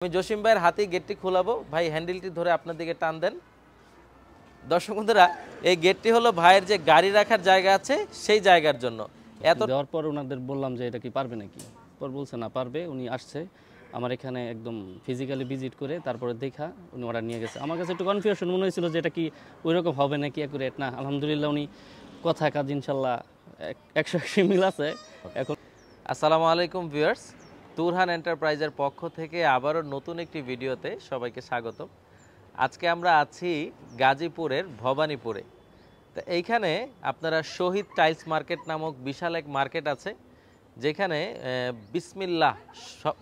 আমি জসিম ভাইয়ের হাতেই গেটটি খোলাবো। ভাই হ্যান্ডেলটি ধরে আপনার দিকে টান দেন। দর্শক বন্ধুরা, এই গেটটি হলো ভাইয়ের যে গাড়ি রাখার জায়গা আছে সেই জায়গার জন্য। এত দেওয়ার পর ওনাদের বললাম যে এটা কি পারবে নাকি, পর বলছে না পারবে। উনি আসছে আমার এখানে একদম ফিজিক্যালি ভিজিট করে তারপরে দেখা উনি অর্ডার নিয়ে গেছে। আমার কাছে একটু কনফিউশন মনে হয়েছিল যে এটা কি ওই রকম হবে নাকি অ্যাকুরেট না। আলহামদুলিল্লাহ উনি কথা কাজ ইনশাল্লাহ 100 মিল আছে এখন। আসসালামু আলাইকুম ভিউয়ার্স, তুরহান এন্টারপ্রাইজের পক্ষ থেকে আবারও নতুন একটি ভিডিওতে সবাইকে স্বাগত। আজকে আমরা আছি গাজীপুরের ভবানীপুরে। তো এইখানে আপনারা শহীদ টাইলস মার্কেট নামক বিশাল এক মার্কেট আছে, যেখানে বিসমিল্লাহ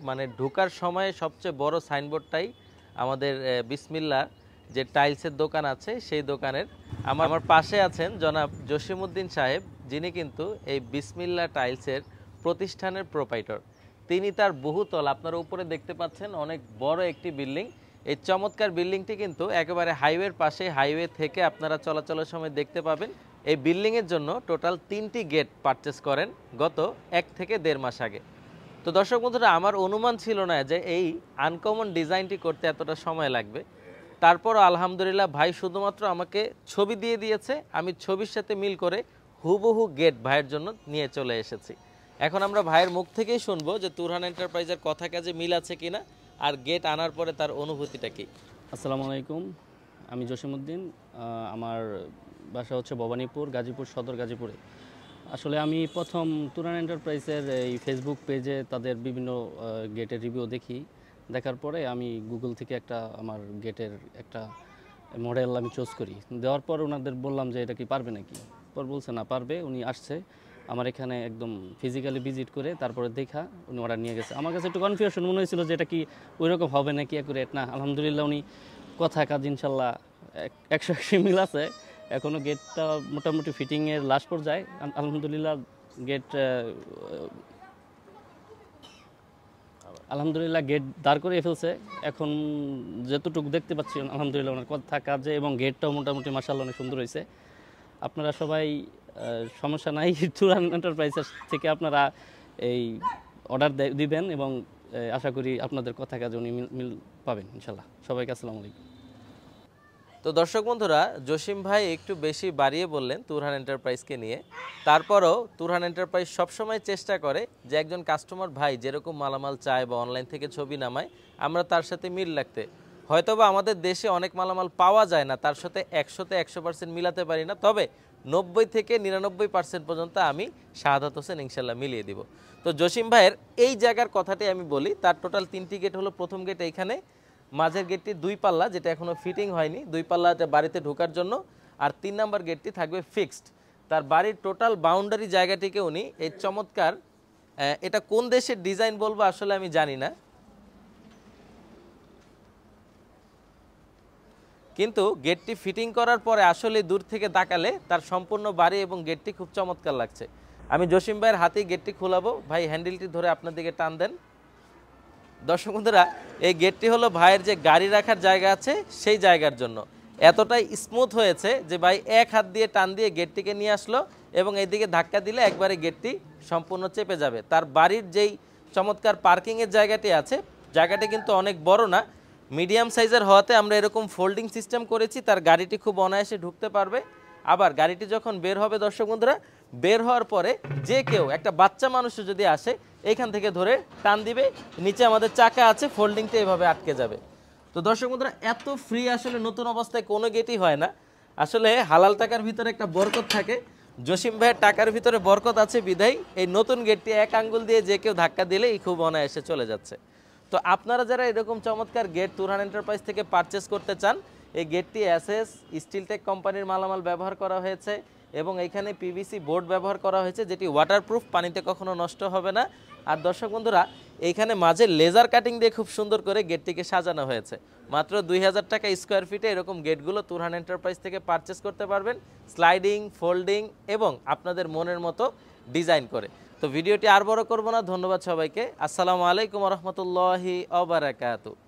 মানে ঢোকার সময় সবচেয়ে বড় সাইনবোর্ডটাই আমাদের বিসমিল্লাহ যে টাইলসের দোকান আছে সেই দোকানের। আমার পাশে আছেন জনাব জসিমউদ্দিন সাহেব, যিনি কিন্তু এই বিসমিল্লাহ টাইলসের প্রতিষ্ঠানের প্রোপাইটর। তিনি তার বহুতল আপনারা উপরে দেখতে পাচ্ছেন, অনেক বড় একটি বিল্ডিং। এই চমৎকার বিল্ডিংটি কিন্তু একেবারে হাইওয়ের পাশে, হাইওয়ে থেকে আপনারা চলাচলের সময় দেখতে পাবেন। এই বিল্ডিংয়ের জন্য টোটাল 3টি গেট পারচেস করেন গত 1 থেকে 1.5 মাস আগে। তো দর্শক বন্ধুরা, আমার অনুমান ছিল না যে এই আনকমন ডিজাইনটি করতে এতটা সময় লাগবে। তারপরও আলহামদুলিল্লাহ ভাই শুধুমাত্র আমাকে ছবি দিয়ে দিয়েছে, আমি ছবির সাথে মিল করে হুবহু গেট ভাইয়ের জন্য নিয়ে চলে এসেছি। এখন আমরা ভাইয়ের মুখ থেকেই শুনবো যে তুরহান এন্টারপ্রাইজের কথা কাজে মিল আছে কিনা, আর গেট আনার পরে তার অনুভূতিটা কি। আসসালামু আলাইকুম, আমি জসিমউদ্দিন। আমার বাসা হচ্ছে ভবানীপুর, গাজীপুর সদর গাজীপুরে। আসলে আমি প্রথম তুরহান এন্টারপ্রাইজের এই ফেসবুক পেজে তাদের বিভিন্ন গেটের রিভিউ দেখি। দেখার পরে আমি গুগল থেকে আমার গেটের একটা মডেল আমি চুজ করি। দেওয়ার পর ওনাদের বললাম যে এটা কি পারবে নাকি, পর বলছে না পারবে। উনি আসছে আমার এখানে একদম ফিজিক্যালি ভিজিট করে তারপরে দেখা উনি অর্ডার নিয়ে গেছে। আমার কাছে একটু কনফিউশন মনে হয়েছিল যে এটা কি ওই রকম হবে নাকি অ্যাকুরেট না। আলহামদুলিল্লাহ উনি কথা কাজ ইনশাল্লাহ 100 মিল আছে। এখনও গেটটা মোটামুটি ফিটিংয়ের লাস্ট পর্যায়ে। আলহামদুলিল্লাহ গেট দাঁড় করিয়ে ফেলছে। এখন যতটুকু দেখতে পাচ্ছি আলহামদুলিল্লাহ ওনার কথা কাজে, এবং গেটটাও মোটামুটি মাশাআল্লাহ অনেক সুন্দর হয়েছে। আপনারা সবাই সমস্যা নাই, তুরহান এন্টারপ্রাইজের থেকে আপনারা এই অর্ডার দিবেন, এবং আশা করি আপনাদের কথা কাজে উনি মিল পাবেন ইনশাল্লাহ। সবাইকে আসসালামু আলাইকুম। তো দর্শক বন্ধুরা, জসিম ভাই একটু বেশি বাড়িয়ে বললেন তুরহান এন্টারপ্রাইজকে নিয়ে। তারপরও তুরহান এন্টারপ্রাইজ সবসময় চেষ্টা করে যে একজন কাস্টমার ভাই যেরকম মালামাল চায় বা অনলাইন থেকে ছবি নামায়, আমরা তার সাথে মিল রাখতে। হয়তোবা আমাদের দেশে অনেক মালামাল পাওয়া যায় না, তার সাথে 100-তে 100% মিলাতে পারি না, তবে 90 থেকে 99% পর্যন্ত আমি শাহাদাত হোসেন ইনশাল্লাহ মিলিয়ে দিব। তো জসিম ভাইয়ের এই জায়গার কথাটি আমি বলি। তার টোটাল 3টি গেট হলো। প্রথম গেট এইখানে, মাঝের গেটটি 2 পাল্লা, যেটা এখনো ফিটিং হয়নি, 2 পাল্লা বাড়িতে ঢোকার জন্য। আর 3 নাম্বার গেটটি থাকবে ফিক্সড। তার বাড়ির টোটাল বাউন্ডারি জায়গাটিকে উনি এই চমৎকার, এটা কোন দেশের ডিজাইন বলবো আসলে আমি জানি না, কিন্তু গেটটি ফিটিং করার পরে আসলে দূর থেকে তাকালে তার সম্পূর্ণ বাড়ি এবং গেটটি খুব চমৎকার লাগছে। আমি জসিম ভাইয়ের হাতেই গেটটি খোলাবো। ভাই হ্যান্ডেলটি ধরে আপনার দিকে টান দেন। দর্শক বন্ধুরা, এই গেটটি হলো ভাইয়ের যে গাড়ি রাখার জায়গা আছে সেই জায়গার জন্য। এতটাই স্মুথ হয়েছে যে ভাই এক হাত দিয়ে টান দিয়ে গেটটিকে নিয়ে আসলো, এবং এইদিকে ধাক্কা দিলে একবারে গেটটি সম্পূর্ণ চেপে যাবে। তার বাড়ির যেই চমৎকার পার্কিংয়ের জায়গাটি আছে, জায়গাটি কিন্তু অনেক বড় না, মিডিয়াম সাইজের হওয়াতে আমরা এরকম ফোল্ডিং সিস্টেম করেছি। তার গাড়িটি খুব অনায়াসে ঢুকতে পারবে। আবার গাড়িটি যখন বের হবে দর্শক বন্ধুরা, বের হওয়ার পরে যে কেউ, একটা বাচ্চা মানুষও যদি আসে, এইখান থেকে ধরে টান দিবে, নিচে আমাদের চাকা আছে, ফোল্ডিংটা এভাবে আটকে যাবে। তো দর্শক বন্ধুরা, এত ফ্রি আসলে নতুন অবস্থায় কোনো গেটই হয় না। আসলে হালাল টাকার ভিতরে একটা বরকত থাকে। জসিম ভাইয়ের টাকার ভিতরে বরকত আছে বিধায় এই নতুন গেটটি এক আঙ্গুল দিয়ে যে কেউ ধাক্কা দিলেই খুব অনায়াসে চলে যাচ্ছে। তো আপনারা যারা এরকম চমৎকার গেট তুরহান এন্টারপ্রাইজ থেকে পারচেস করতে চান, এই গেটটি এসএস স্টিলটেক কোম্পানির মালামাল ব্যবহার করা হয়েছে, এবং এখানে পিভিসি বোর্ড ব্যবহার করা হয়েছে, যেটি ওয়াটারপ্রুফ, পানিতে কখনো নষ্ট হবে না। আর দর্শক বন্ধুরা, এইখানে মাঝে লেজার কাটিং দিয়ে খুব সুন্দর করে গেটটিকে সাজানো হয়েছে। মাত্র 2000 টাকা স্কোয়ার ফিটে এরকম গেটগুলো তুরহান এন্টারপ্রাইজ থেকে পারচেস করতে পারবেন, স্লাইডিং, ফোল্ডিং এবং আপনাদের মনের মতো ডিজাইন করে। তো ভিডিওটি আর বড় করব না, ধন্যবাদ সবাইকে। আসসালামু আলাইকুম ওয়া রাহমাতুল্লাহি ওয়া বারাকাতুহু।